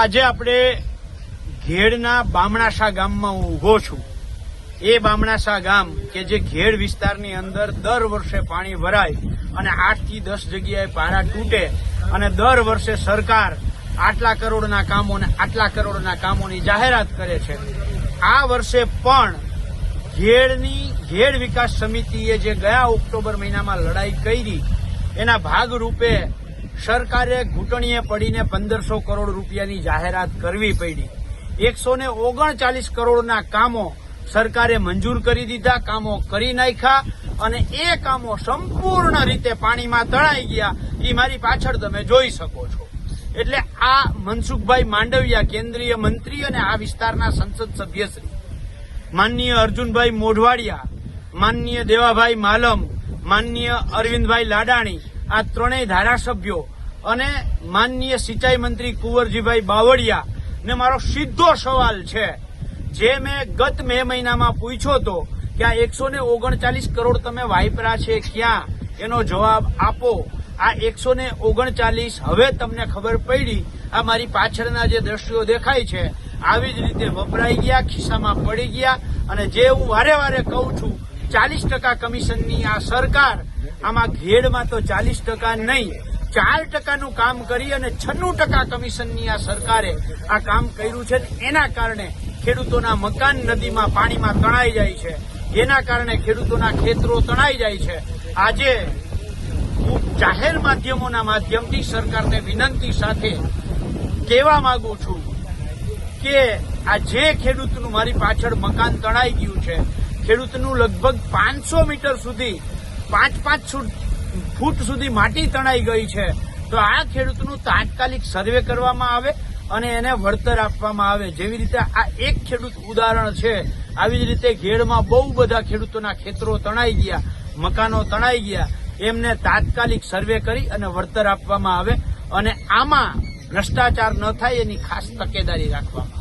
આજે આપણે ઘેડના બામણાસા ગામમાં હું ઉભો છું। એ બામણાસા ગામ કે જે ઘેડ વિસ્તારની અંદર દર વર્ષે પાણી ભરાય અને 8 થી 10 જગ્યાએ પારા તૂટે અને દર વર્ષે સરકાર આટલા કરોડના કામો અને આટલા કરોડના કામોની જાહેરાત કરે છે। આ વર્ષે પણ ઘેડ વિકાસ સમિતિએ જે ગયા ઓક્ટોબર મહિનામાં લડાઈ કરી એના ભાગરૂપે સરકારે ઘૂંટણીએ પડીને 1500 કરોડ રૂપિયાની જાહેરાત કરવી પડી। 139 કરોડના કામો સરકારે મંજૂર કરી દીધા, કામો કરી નાખ્યા અને એ કામો સંપૂર્ણ રીતે પાણીમાં તણાઈ ગયા। એ મારી પાછળ તમે જોઈ શકો છો। એટલે આ મનસુખભાઈ માંડવિયા કેન્દ્રીય મંત્રી અને આ વિસ્તારના સંસદ સભ્યશ્રી, માનનીય અર્જુનભાઈ મોઢવાડિયા, માનનીય દેવાભાઈ માલમ, માનનીય અરવિંદભાઈ લાડાણી, આ ત્રણેય ધારાસભ્યો અને માનનીય સિંચાઈ મંત્રી કુંવરજીભાઈ બાવળિયા ને મારો સીધો સવાલ છે, જે મેં ગત મે મહિનામાં પૂછ્યો હતો કે આ 139 કરોડ તમે વાપર્યા છે ક્યાં, એનો જવાબ આપો। આ 139 હવે તમને ખબર પડી, આ મારી પાછળના જે દ્રશ્યો દેખાય છે આવી જ રીતે વપરાઈ ગયા, ખિસ્સામાં પડી ગયા। અને જે હું વારે વારે કહું છું, 40% કમિશનની આ સરકાર, આમાં ઘેડમાં તો 40% નહીં 4%નું કામ કરી અને 96% કમિશનની આ સરકારે આ કામ કર્યું છે। એના કારણે ખેડૂતોના મકાન નદીમાં પાણીમાં તણાઈ જાય છે, એના કારણે ખેડૂતોના ખેતરો તણાઈ જાય છે। આજે હું જાહેર માધ્યમોના માધ્યમથી સરકારને વિનંતી સાથે કહેવા માંગુ છું કે આ જે ખેડૂતનું મારી પાછળ મકાન તણાઈ ગયું છે, ખેડૂતનું લગભગ 500 મીટર સુધી 5 ફૂટ સુધી માટી તણાઈ ગઈ છે, તો આ ખેડૂતનું તાત્કાલિક સર્વે કરવામાં આવે અને એને વળતર આપવામાં આવે। જેવી રીતે આ એક ખેડૂત ઉદાહરણ છે, આવી જ રીતે ઘેડમાં બહુ બધા ખેડૂતોના ખેતરો તણાઈ ગયા, મકાનો તણાઈ ગયા, એમને તાત્કાલિક સર્વે કરી અને વળતર આપવામાં આવે અને આમાં ભ્રષ્ટાચાર ન થાય એની ખાસ તકેદારી રાખવામાં આવે।